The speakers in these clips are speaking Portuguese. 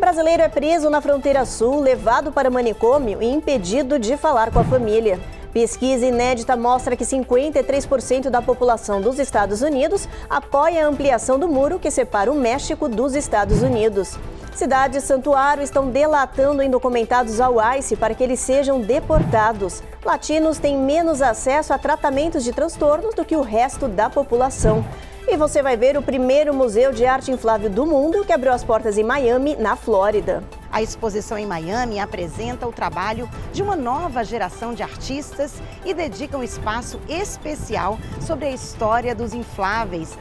brasileiro é preso na fronteira sul, levado para manicômio e impedido de falar com a família. Pesquisa inédita mostra que 53% da população dos Estados Unidos apoia a ampliação do muro que separa o México dos Estados Unidos. Cidades santuário estão delatando indocumentados ao ICE para que eles sejam deportados. Latinos têm menos acesso a tratamentos de transtornos do que o resto da população. E você vai ver o primeiro museu de arte inflável do mundo que abriu as portas em Miami, na Flórida. A exposição em Miami apresenta o trabalho de uma nova geração de artistas e dedica um espaço especial sobre a história dos infláveis.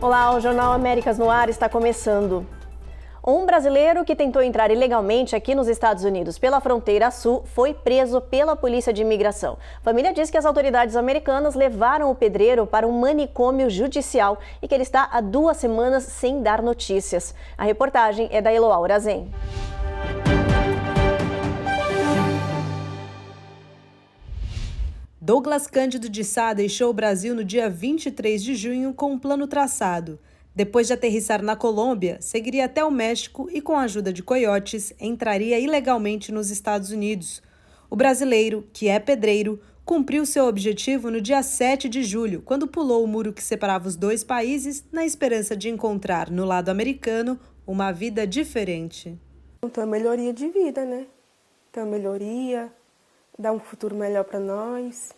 Olá, o Jornal Américas no Ar está começando. Um brasileiro que tentou entrar ilegalmente aqui nos Estados Unidos pela fronteira sul foi preso pela Polícia de Imigração. A família diz que as autoridades americanas levaram o pedreiro para um manicômio judicial e que ele está há 2 semanas sem dar notícias. A reportagem é da Eloá Urazen. Douglas Cândido de Sá deixou o Brasil no dia 23 de junho com um plano traçado. Depois de aterrissar na Colômbia, seguiria até o México e, com a ajuda de coiotes, entraria ilegalmente nos Estados Unidos. O brasileiro, que é pedreiro, cumpriu seu objetivo no dia 7 de julho, quando pulou o muro que separava os 2 países, na esperança de encontrar, no lado americano, uma vida diferente. Então, melhoria de vida, né? Então, melhoria, dar um futuro melhor para nós,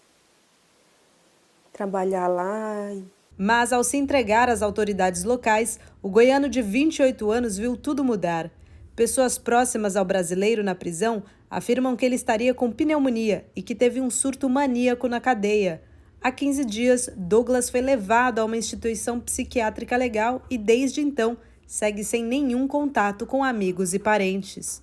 trabalhar lá. Mas, ao se entregar às autoridades locais, o goiano de 28 anos viu tudo mudar. Pessoas próximas ao brasileiro na prisão afirmam que ele estaria com pneumonia e que teve um surto maníaco na cadeia. Há 15 dias, Douglas foi levado a uma instituição psiquiátrica legal e, desde então, segue sem nenhum contato com amigos e parentes.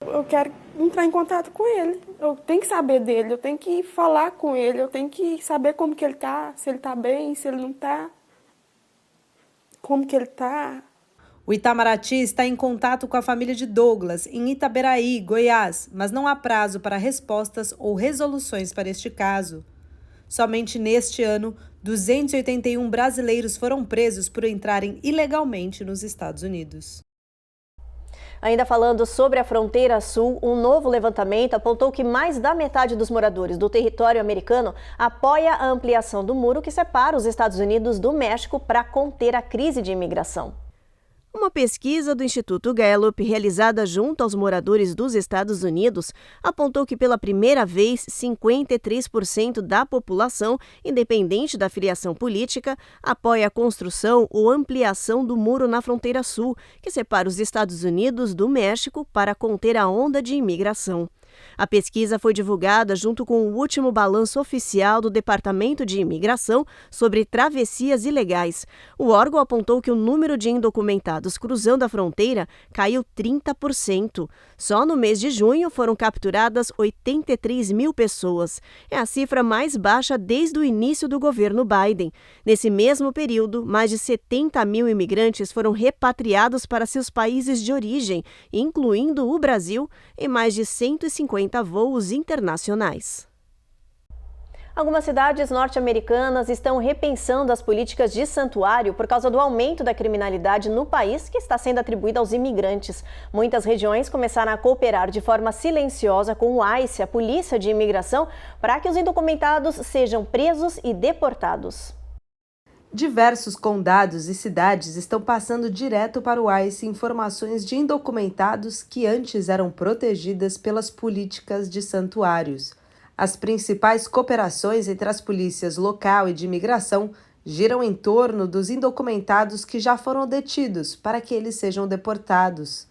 Eu quero entrar em contato com ele, eu tenho que saber dele, eu tenho que falar com ele, eu tenho que saber como que ele tá, se ele tá bem, se ele não tá, como que ele tá. O Itamaraty está em contato com a família de Douglas, em Itaberaí, Goiás, mas não há prazo para respostas ou resoluções para este caso. Somente neste ano, 281 brasileiros foram presos por entrarem ilegalmente nos Estados Unidos. Ainda falando sobre a fronteira sul, um novo levantamento apontou que mais da metade dos moradores do território americano apoia a ampliação do muro que separa os Estados Unidos do México para conter a crise de imigração. Uma pesquisa do Instituto Gallup, realizada junto aos moradores dos Estados Unidos, apontou que pela primeira vez 53% da população, independente da filiação política, apoia a construção ou ampliação do muro na fronteira sul, que separa os Estados Unidos do México para conter a onda de imigração. A pesquisa foi divulgada junto com o último balanço oficial do Departamento de Imigração sobre travessias ilegais. O órgão apontou que o número de indocumentados cruzando a fronteira caiu 30%. Só no mês de junho foram capturadas 83 mil pessoas. É a cifra mais baixa desde o início do governo Biden. Nesse mesmo período, mais de 70 mil imigrantes foram repatriados para seus países de origem, incluindo o Brasil, em mais de 150 voos internacionais. Algumas cidades norte-americanas estão repensando as políticas de santuário por causa do aumento da criminalidade no país que está sendo atribuída aos imigrantes. Muitas regiões começaram a cooperar de forma silenciosa com o ICE, a Polícia de Imigração, para que os indocumentados sejam presos e deportados. Diversos condados e cidades estão passando direto para o ICE informações de indocumentados que antes eram protegidas pelas políticas de santuários. As principais cooperações entre as polícias local e de imigração giram em torno dos indocumentados que já foram detidos para que eles sejam deportados.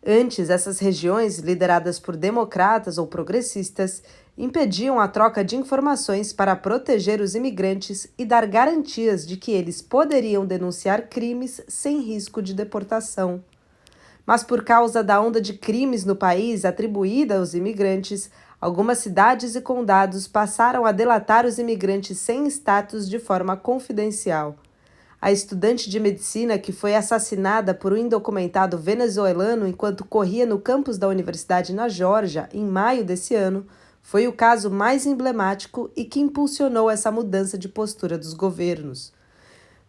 Antes, essas regiões, lideradas por democratas ou progressistas, impediam a troca de informações para proteger os imigrantes e dar garantias de que eles poderiam denunciar crimes sem risco de deportação. Mas por causa da onda de crimes no país atribuída aos imigrantes, algumas cidades e condados passaram a delatar os imigrantes sem status de forma confidencial. A estudante de medicina que foi assassinada por um indocumentado venezuelano enquanto corria no campus da universidade na Geórgia em maio desse ano foi o caso mais emblemático e que impulsionou essa mudança de postura dos governos.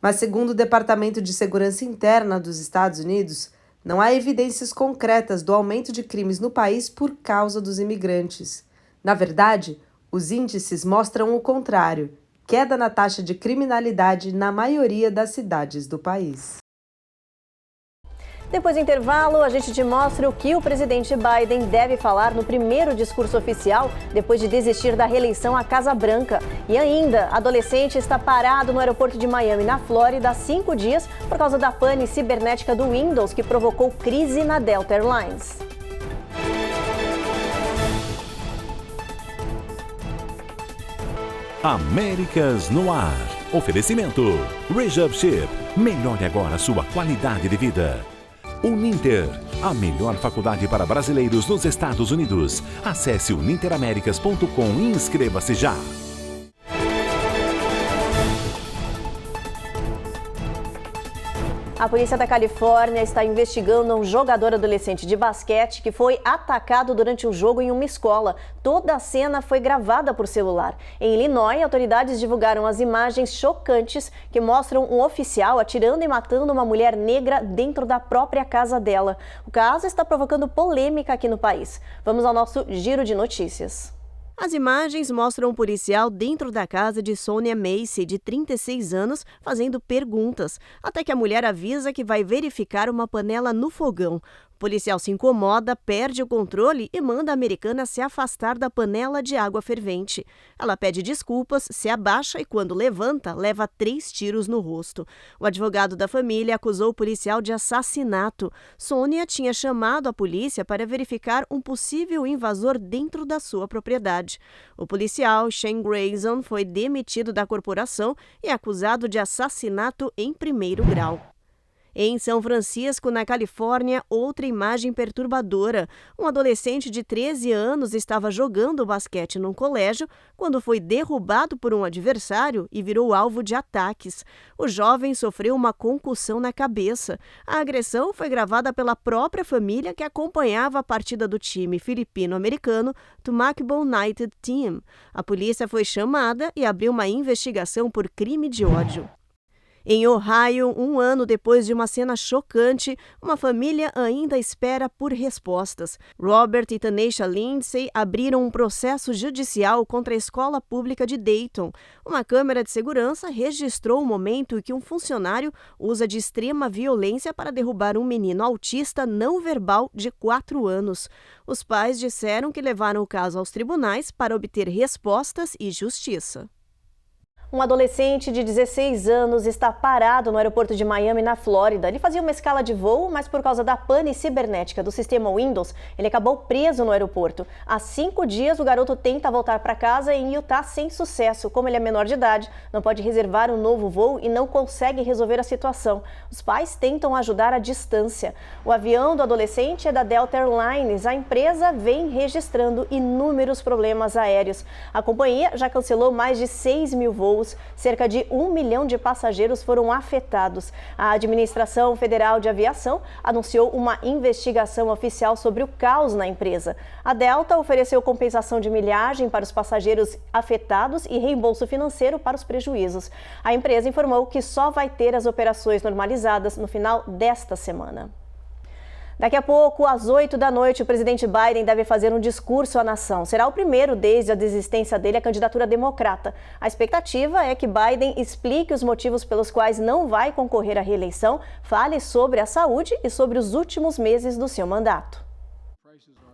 Mas, segundo o Departamento de Segurança Interna dos Estados Unidos, não há evidências concretas do aumento de crimes no país por causa dos imigrantes. Na verdade, os índices mostram o contrário: queda na taxa de criminalidade na maioria das cidades do país. Depois do intervalo, a gente te mostra o que o presidente Biden deve falar no primeiro discurso oficial depois de desistir da reeleição à Casa Branca. E ainda, adolescente está parado no aeroporto de Miami, na Flórida, há 5 dias por causa da pane cibernética do Windows, que provocou crise na Delta Airlines. Américas no Ar. Oferecimento Rejab Chip. Melhore agora a sua qualidade de vida. Uninter, a melhor faculdade para brasileiros nos Estados Unidos. Acesse uninteramericas.com e inscreva-se já. A polícia da Califórnia está investigando um jogador adolescente de basquete que foi atacado durante um jogo em uma escola. Toda a cena foi gravada por celular. Em Illinois, autoridades divulgaram as imagens chocantes que mostram um oficial atirando e matando uma mulher negra dentro da própria casa dela. O caso está provocando polêmica aqui no país. Vamos ao nosso giro de notícias. As imagens mostram um policial dentro da casa de Sonia Macy, de 36 anos, fazendo perguntas, até que a mulher avisa que vai verificar uma panela no fogão. O policial se incomoda, perde o controle e manda a americana se afastar da panela de água fervente. Ela pede desculpas, se abaixa e, quando levanta, leva 3 tiros no rosto. O advogado da família acusou o policial de assassinato. Sonia tinha chamado a polícia para verificar um possível invasor dentro da sua propriedade. O policial, Shane Grayson, foi demitido da corporação e acusado de assassinato em 1º grau. Em São Francisco, na Califórnia, outra imagem perturbadora. Um adolescente de 13 anos estava jogando basquete num colégio quando foi derrubado por um adversário e virou alvo de ataques. O jovem sofreu uma concussão na cabeça. A agressão foi gravada pela própria família que acompanhava a partida do time filipino-americano Tumakbo United Team. A polícia foi chamada e abriu uma investigação por crime de ódio. Em Ohio, 1 ano depois de uma cena chocante, uma família ainda espera por respostas. Robert e Tanisha Lindsay abriram um processo judicial contra a escola pública de Dayton. Uma câmera de segurança registrou o momento em que um funcionário usa de extrema violência para derrubar um menino autista não verbal de 4 anos. Os pais disseram que levaram o caso aos tribunais para obter respostas e justiça. Um adolescente de 16 anos está parado no aeroporto de Miami, na Flórida. Ele fazia uma escala de voo, mas por causa da pane cibernética do sistema Windows, ele acabou preso no aeroporto. Há 5 dias, o garoto tenta voltar para casa em Utah sem sucesso. Como ele é menor de idade, não pode reservar um novo voo e não consegue resolver a situação. Os pais tentam ajudar à distância. O avião do adolescente é da Delta Airlines. A empresa vem registrando inúmeros problemas aéreos. A companhia já cancelou mais de 6 mil voos. Cerca de 1 milhão de passageiros foram afetados. A Administração Federal de Aviação anunciou uma investigação oficial sobre o caos na empresa. A Delta ofereceu compensação de milhagem para os passageiros afetados e reembolso financeiro para os prejuízos. A empresa informou que só vai ter as operações normalizadas no final desta semana. Daqui a pouco, às 8 da noite, o presidente Biden deve fazer um discurso à nação. Será o primeiro desde a desistência dele à candidatura democrata. A expectativa é que Biden explique os motivos pelos quais não vai concorrer à reeleição, fale sobre a saúde e sobre os últimos meses do seu mandato.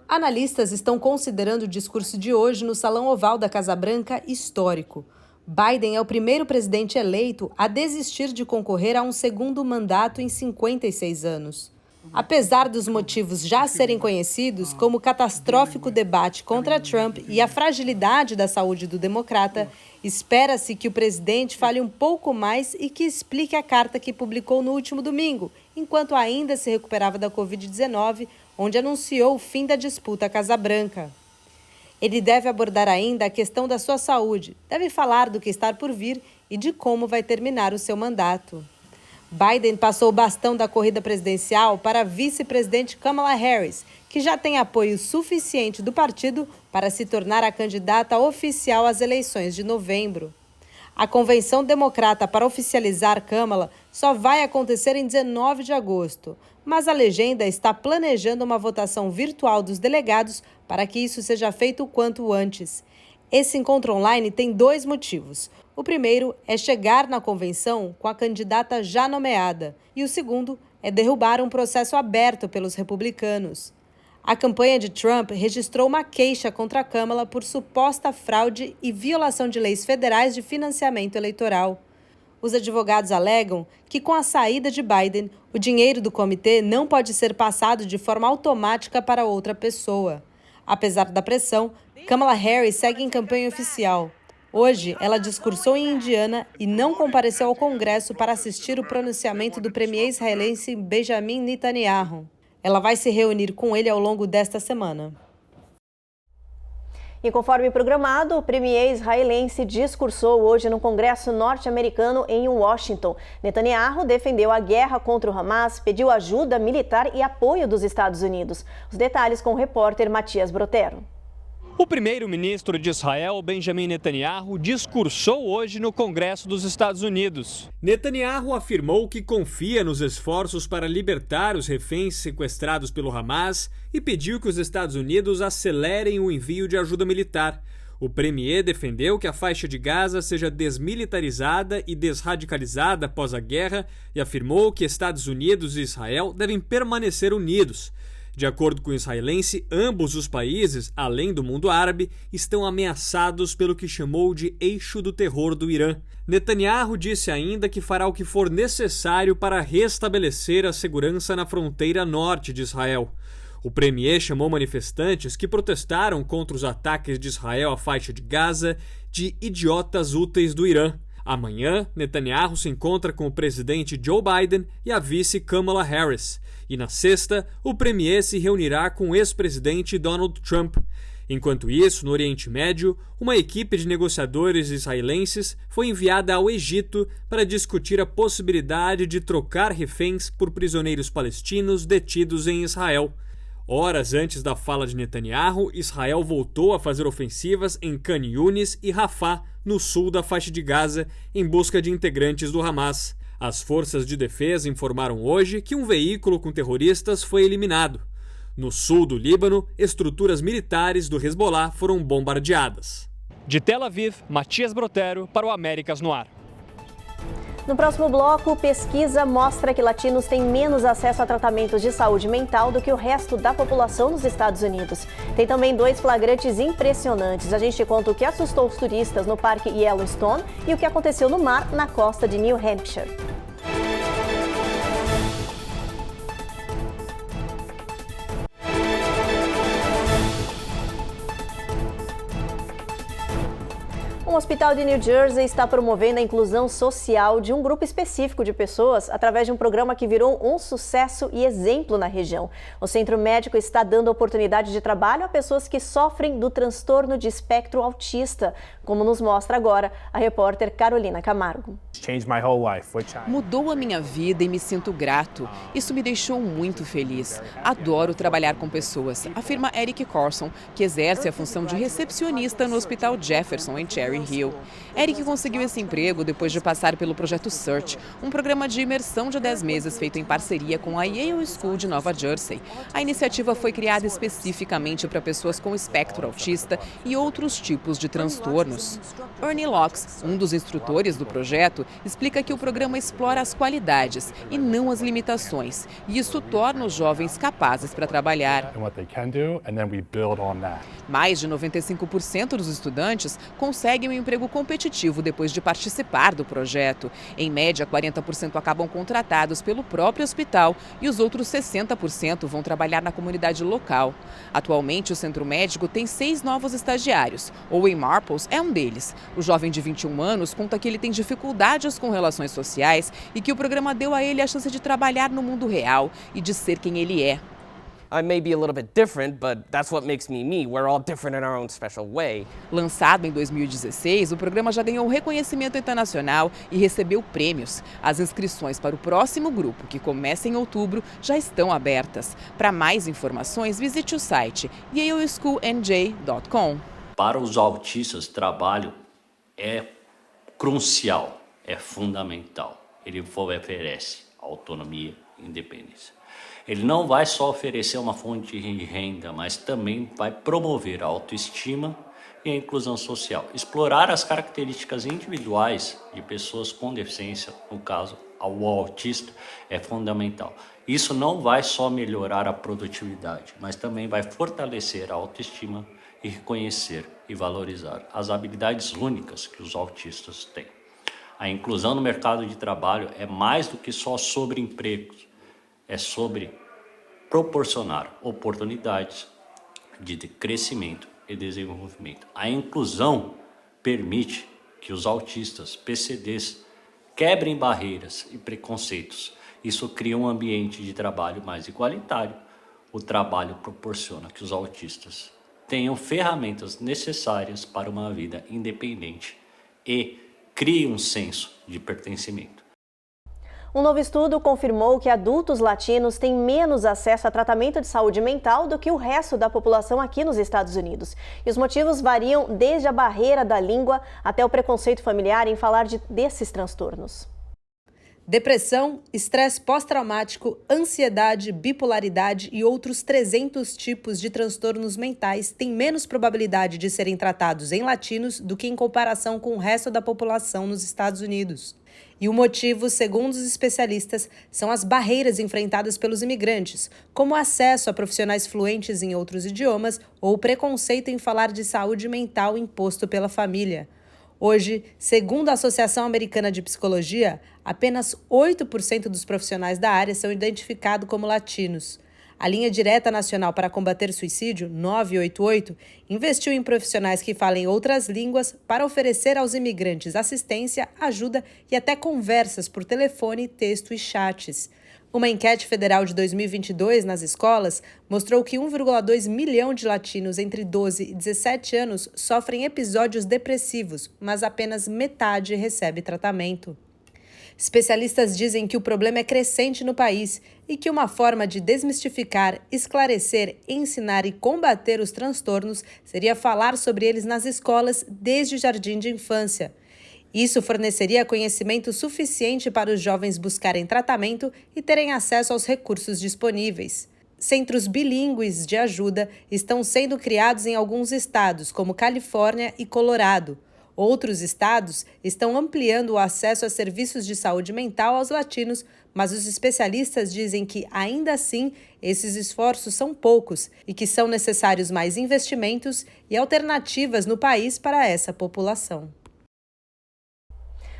Analistas estão considerando o discurso de hoje no Salão Oval da Casa Branca histórico. Biden é o primeiro presidente eleito a desistir de concorrer a um segundo mandato em 56 anos. Apesar dos motivos já serem conhecidos, como o catastrófico debate contra Trump e a fragilidade da saúde do democrata, espera-se que o presidente fale um pouco mais e que explique a carta que publicou no último domingo, enquanto ainda se recuperava da Covid-19, onde anunciou o fim da disputa à Casa Branca. Ele deve abordar ainda a questão da sua saúde, deve falar do que está por vir e de como vai terminar o seu mandato. Biden passou o bastão da corrida presidencial para a vice-presidente Kamala Harris, que já tem apoio suficiente do partido para se tornar a candidata oficial às eleições de novembro. A convenção democrata para oficializar Kamala só vai acontecer em 19 de agosto, mas a legenda está planejando uma votação virtual dos delegados para que isso seja feito o quanto antes. Esse encontro online tem 2 motivos. O primeiro é chegar na convenção com a candidata já nomeada, e o segundo é derrubar um processo aberto pelos republicanos. A campanha de Trump registrou uma queixa contra Kamala por suposta fraude e violação de leis federais de financiamento eleitoral. Os advogados alegam que, com a saída de Biden, o dinheiro do comitê não pode ser passado de forma automática para outra pessoa. Apesar da pressão, Kamala Harris segue em campanha oficial. Hoje, ela discursou em Indiana e não compareceu ao Congresso para assistir o pronunciamento do premier israelense Benjamin Netanyahu. Ela vai se reunir com ele ao longo desta semana. E conforme programado, o premier israelense discursou hoje no Congresso norte-americano em Washington. Netanyahu defendeu a guerra contra o Hamas, pediu ajuda militar e apoio dos Estados Unidos. Os detalhes com o repórter Matias Brotero. O primeiro-ministro de Israel, Benjamin Netanyahu, discursou hoje no Congresso dos Estados Unidos. Netanyahu afirmou que confia nos esforços para libertar os reféns sequestrados pelo Hamas e pediu que os Estados Unidos acelerem o envio de ajuda militar. O premier defendeu que a faixa de Gaza seja desmilitarizada e desradicalizada após a guerra e afirmou que Estados Unidos e Israel devem permanecer unidos. De acordo com o israelense, ambos os países, além do mundo árabe, estão ameaçados pelo que chamou de eixo do terror do Irã. Netanyahu disse ainda que fará o que for necessário para restabelecer a segurança na fronteira norte de Israel. O premier chamou manifestantes que protestaram contra os ataques de Israel à faixa de Gaza de idiotas úteis do Irã. Amanhã, Netanyahu se encontra com o presidente Joe Biden e a vice Kamala Harris. E na sexta, o premier se reunirá com o ex-presidente Donald Trump. Enquanto isso, no Oriente Médio, uma equipe de negociadores israelenses foi enviada ao Egito para discutir a possibilidade de trocar reféns por prisioneiros palestinos detidos em Israel. Horas antes da fala de Netanyahu, Israel voltou a fazer ofensivas em Khan Yunis e Rafah, no sul da faixa de Gaza, em busca de integrantes do Hamas. As forças de defesa informaram hoje que um veículo com terroristas foi eliminado. No sul do Líbano, estruturas militares do Hezbollah foram bombardeadas. De Tel Aviv, Matias Brotero para o Américas no Ar. No próximo bloco, pesquisa mostra que latinos têm menos acesso a tratamentos de saúde mental do que o resto da população nos Estados Unidos. Tem também 2 flagrantes impressionantes. A gente conta o que assustou os turistas no Parque Yellowstone e o que aconteceu no mar na costa de New Hampshire. Um hospital de New Jersey está promovendo a inclusão social de um grupo específico de pessoas através de um programa que virou um sucesso e exemplo na região. O centro médico está dando oportunidade de trabalho a pessoas que sofrem do transtorno de espectro autista, como nos mostra agora a repórter Carolina Camargo. Mudou a minha vida e me sinto grato. Isso me deixou muito feliz. Adoro trabalhar com pessoas, afirma Eric Carson, que exerce a função de recepcionista no Hospital Jefferson, em Cherry Hill. Eric conseguiu esse emprego depois de passar pelo projeto Search, um programa de imersão de 10 meses feito em parceria com a Yale School de Nova Jersey. A iniciativa foi criada especificamente para pessoas com espectro autista e outros tipos de transtornos. Ernie Locks, um dos instrutores do projeto, explica que o programa explora as qualidades e não as limitações, e isso torna os jovens capazes para trabalhar. Mais de 95% dos estudantes conseguem um emprego competitivo depois de participar do projeto. Em média, 40% acabam contratados pelo próprio hospital e os outros 60% vão trabalhar na comunidade local. Atualmente, o centro médico tem 6 novos estagiários. Owen Marples é um deles. O jovem de 21 anos conta que ele tem dificuldades com relações sociais e que o programa deu a ele a chance de trabalhar no mundo real e de ser quem ele é. I may be a little bit different, but that's what makes me me. We're all different in our own special way. Lançado em 2016, o programa já ganhou reconhecimento internacional e recebeu prêmios. As inscrições para o próximo grupo, que começa em outubro, já estão abertas. Para mais informações, visite o site yaleschoolnj.com. Para os autistas, trabalho é crucial, é fundamental. Ele oferece autonomia e independência. Ele não vai só oferecer uma fonte de renda, mas também vai promover a autoestima e a inclusão social. Explorar as características individuais de pessoas com deficiência, no caso, o autista, é fundamental. Isso não vai só melhorar a produtividade, mas também vai fortalecer a autoestima e reconhecer e valorizar as habilidades únicas que os autistas têm. A inclusão no mercado de trabalho é mais do que só sobre empregos. É sobre proporcionar oportunidades de crescimento e desenvolvimento. A inclusão permite que os autistas, PCDs, quebrem barreiras e preconceitos. Isso cria um ambiente de trabalho mais igualitário. O trabalho proporciona que os autistas tenham ferramentas necessárias para uma vida independente e crie um senso de pertencimento. Um novo estudo confirmou que adultos latinos têm menos acesso a tratamento de saúde mental do que o resto da população aqui nos Estados Unidos. E os motivos variam desde a barreira da língua até o preconceito familiar em falar desses transtornos. Depressão, estresse pós-traumático, ansiedade, bipolaridade e outros 300 tipos de transtornos mentais têm menos probabilidade de serem tratados em latinos do que em comparação com o resto da população nos Estados Unidos. E o motivo, segundo os especialistas, são as barreiras enfrentadas pelos imigrantes, como o acesso a profissionais fluentes em outros idiomas ou o preconceito em falar de saúde mental imposto pela família. Hoje, segundo a Associação Americana de Psicologia, apenas 8% dos profissionais da área são identificados como latinos. A Linha Direta Nacional para Combater Suicídio, 988, investiu em profissionais que falem outras línguas para oferecer aos imigrantes assistência, ajuda e até conversas por telefone, texto e chats. Uma enquete federal de 2022 nas escolas mostrou que 1,2 milhão de latinos entre 12 e 17 anos sofrem episódios depressivos, mas apenas metade recebe tratamento. Especialistas dizem que o problema é crescente no país e que uma forma de desmistificar, esclarecer, ensinar e combater os transtornos seria falar sobre eles nas escolas desde o jardim de infância. Isso forneceria conhecimento suficiente para os jovens buscarem tratamento e terem acesso aos recursos disponíveis. Centros bilíngues de ajuda estão sendo criados em alguns estados, como Califórnia e Colorado. Outros estados estão ampliando o acesso a serviços de saúde mental aos latinos, mas os especialistas dizem que, ainda assim, esses esforços são poucos e que são necessários mais investimentos e alternativas no país para essa população.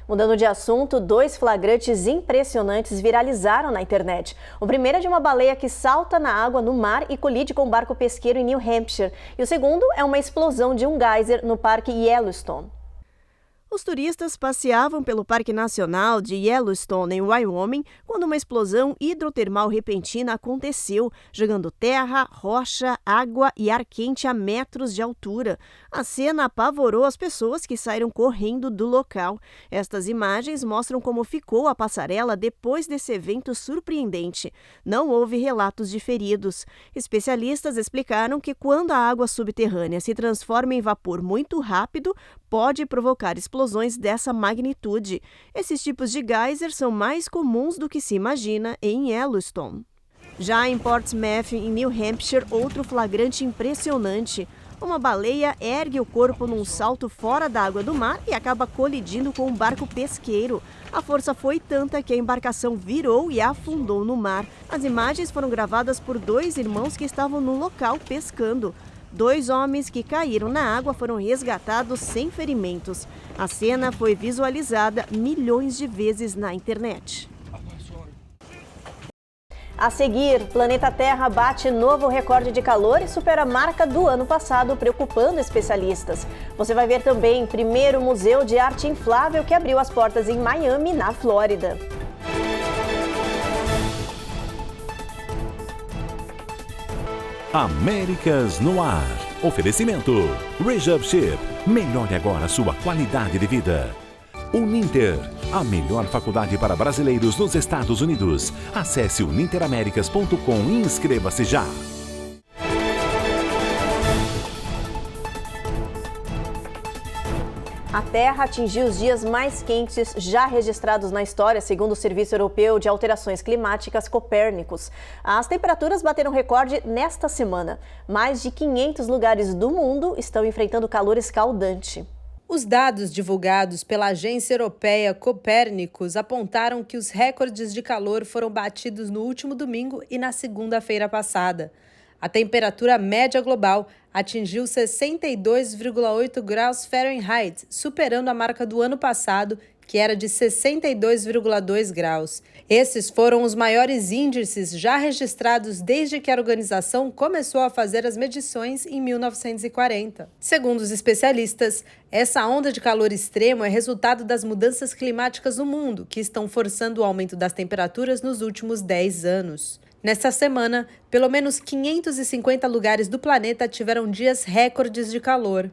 Mudando de assunto, 2 flagrantes impressionantes viralizaram na internet. O primeiro é de uma baleia que salta na água no mar e colide com um barco pesqueiro em New Hampshire. E o segundo é uma explosão de um geyser no Parque Yellowstone. Os turistas passeavam pelo Parque Nacional de Yellowstone, em Wyoming, quando uma explosão hidrotermal repentina aconteceu, jogando terra, rocha, água e ar quente a metros de altura. A cena apavorou as pessoas que saíram correndo do local. Estas imagens mostram como ficou a passarela depois desse evento surpreendente. Não houve relatos de feridos. Especialistas explicaram que quando a água subterrânea se transforma em vapor muito rápido, pode provocar explosões dessa magnitude. Esses tipos de geyser são mais comuns do que se imagina em Yellowstone. Já em Portsmouth, em New Hampshire, outro flagrante impressionante. Uma baleia ergue o corpo num salto fora da água do mar e acaba colidindo com um barco pesqueiro. A força foi tanta que a embarcação virou e afundou no mar. As imagens foram gravadas por 2 irmãos que estavam no local pescando. 2 homens que caíram na água foram resgatados sem ferimentos. A cena foi visualizada milhões de vezes na internet. A seguir, planeta Terra bate novo recorde de calor e supera a marca do ano passado, preocupando especialistas. Você vai ver também o primeiro museu de arte inflável que abriu as portas em Miami, na Flórida. Américas no Ar. Oferecimento Rejab Ship. Melhore agora a sua qualidade de vida. Uninter, a melhor faculdade para brasileiros nos Estados Unidos. Acesse uninteraméricas.com e inscreva-se já. A Terra atingiu os dias mais quentes já registrados na história, segundo o Serviço Europeu de Alterações Climáticas Copérnicos. As temperaturas bateram recorde nesta semana. Mais de 500 lugares do mundo estão enfrentando calor escaldante. Os dados divulgados pela Agência Europeia Copérnicos apontaram que os recordes de calor foram batidos no último domingo e na segunda-feira passada. A temperatura média global atingiu 62,8 graus Fahrenheit, superando a marca do ano passado, que era de 62,2 graus. Esses foram os maiores índices já registrados desde que a organização começou a fazer as medições em 1940. Segundo os especialistas, essa onda de calor extremo é resultado das mudanças climáticas no mundo, que estão forçando o aumento das temperaturas nos últimos 10 anos. Nesta semana, pelo menos 550 lugares do planeta tiveram dias recordes de calor.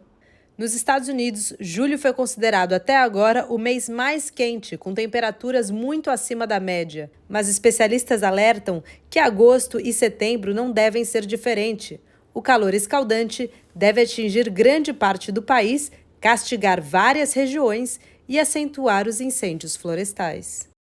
Nos Estados Unidos, julho foi considerado até agora o mês mais quente, com temperaturas muito acima da média. Mas especialistas alertam que agosto e setembro não devem ser diferente. O calor escaldante deve atingir grande parte do país, castigar várias regiões e acentuar os incêndios florestais.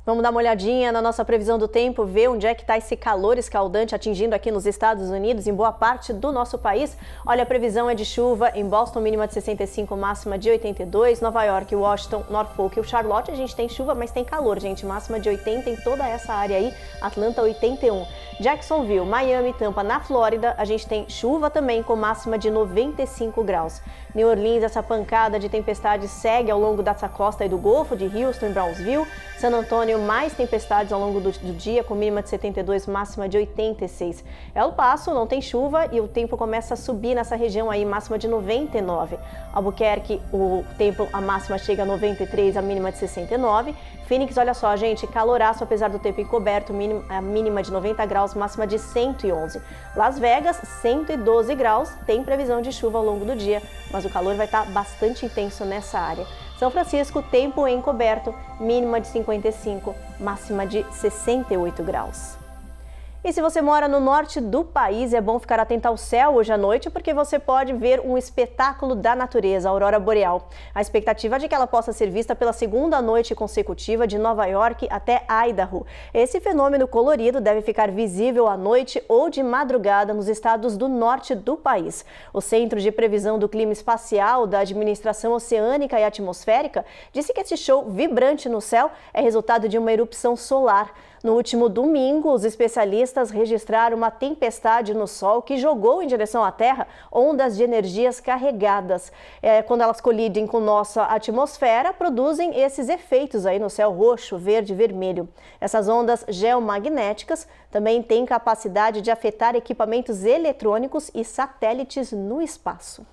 Vamos dar uma olhadinha na nossa previsão do tempo, ver onde é que está esse calor escaldante atingindo aqui nos Estados Unidos, em boa parte do nosso país. Olha, a previsão é de chuva em Boston, mínima de 65, máxima de 82. Nova York, Washington, Norfolk e o Charlotte, a gente tem chuva, mas tem calor, gente. Máxima de 80 em toda essa área aí. Atlanta, 81. Jacksonville, Miami, Tampa, na Flórida, a gente tem chuva também com máxima de 95 graus. New Orleans, essa pancada de tempestades segue ao longo dessa costa aí do Golfo, de Houston e Brownsville. San Antônio, mais tempestades ao longo do dia, com mínima de 72, máxima de 86. El Paso não tem chuva e o tempo começa a subir nessa região aí, máxima de 99. Albuquerque, a máxima chega a 93, a mínima de 69. Phoenix, olha só, gente, caloraço apesar do tempo encoberto, a mínima de 90 graus, máxima de 111. Las Vegas, 112 graus, tem previsão de chuva ao longo do dia, mas o calor vai estar bastante intenso nessa área. São Francisco, tempo encoberto, mínima de 55, máxima de 68 graus. E se você mora no norte do país, é bom ficar atento ao céu hoje à noite, porque você pode ver um espetáculo da natureza, a aurora boreal. A expectativa é de que ela possa ser vista pela segunda noite consecutiva de Nova York até Idaho. Esse fenômeno colorido deve ficar visível à noite ou de madrugada nos estados do norte do país. O Centro de Previsão do Clima Espacial da Administração Oceânica e Atmosférica disse que esse show vibrante no céu é resultado de uma erupção solar. No último domingo, os especialistas registraram uma tempestade no Sol que jogou em direção à Terra ondas de energias carregadas. Quando elas colidem com nossa atmosfera, produzem esses efeitos aí no céu roxo, verde e vermelho. Essas ondas geomagnéticas também têm capacidade de afetar equipamentos eletrônicos e satélites no espaço.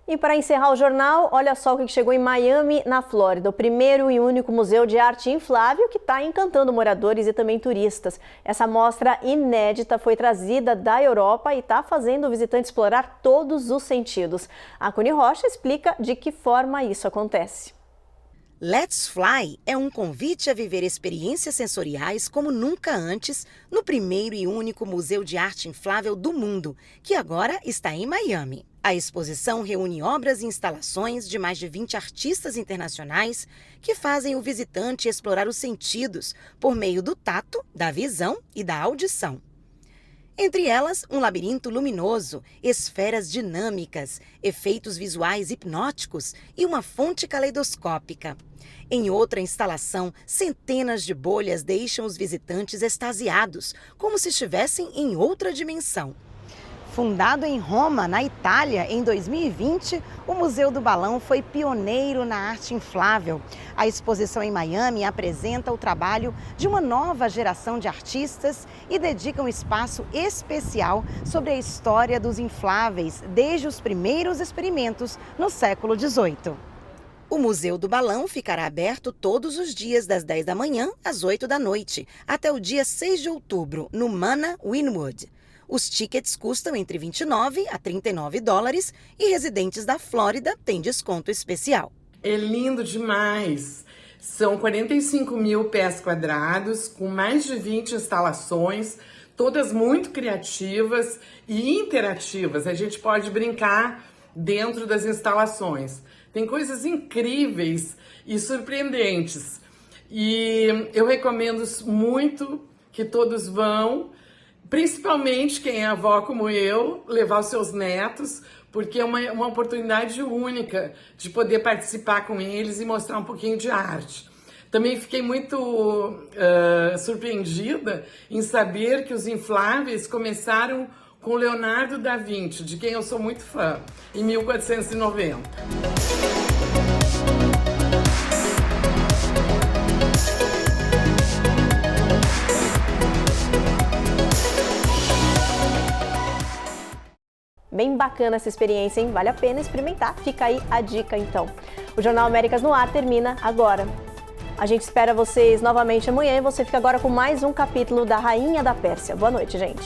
E para encerrar o jornal, olha só o que chegou em Miami, na Flórida. O primeiro e único museu de arte inflável que está encantando moradores e também turistas. Essa mostra inédita foi trazida da Europa e está fazendo o visitante explorar todos os sentidos. A Cuni Rocha explica de que forma isso acontece. Let's Fly é um convite a viver experiências sensoriais como nunca antes no primeiro e único museu de arte inflável do mundo, que agora está em Miami. A exposição reúne obras e instalações de mais de 20 artistas internacionais que fazem o visitante explorar os sentidos por meio do tato, da visão e da audição. Entre elas, um labirinto luminoso, esferas dinâmicas, efeitos visuais hipnóticos e uma fonte caleidoscópica. Em outra instalação, centenas de bolhas deixam os visitantes extasiados, como se estivessem em outra dimensão. Fundado em Roma, na Itália, em 2020, o Museu do Balão foi pioneiro na arte inflável. A exposição em Miami apresenta o trabalho de uma nova geração de artistas e dedica um espaço especial sobre a história dos infláveis, desde os primeiros experimentos no século XVIII. O Museu do Balão ficará aberto todos os dias das 10 da manhã às 8 da noite, até o dia 6 de outubro, no Mana Wynwood. Os tickets custam entre 29 a 39 dólares e residentes da Flórida têm desconto especial. É lindo demais! São 45 mil pés quadrados, com mais de 20 instalações, todas muito criativas e interativas. A gente pode brincar dentro das instalações. Tem coisas incríveis e surpreendentes. E eu recomendo muito que todos vão, principalmente quem é avó como eu, levar os seus netos, porque é uma oportunidade única de poder participar com eles e mostrar um pouquinho de arte. Também fiquei muito surpreendida em saber que os infláveis começaram com Leonardo da Vinci, de quem eu sou muito fã, em 1490. Bem bacana essa experiência, hein? Vale a pena experimentar. Fica aí a dica, então. O Jornal Américas no Ar termina agora. A gente espera vocês novamente amanhã e você fica agora com mais um capítulo da Rainha da Pérsia. Boa noite, gente.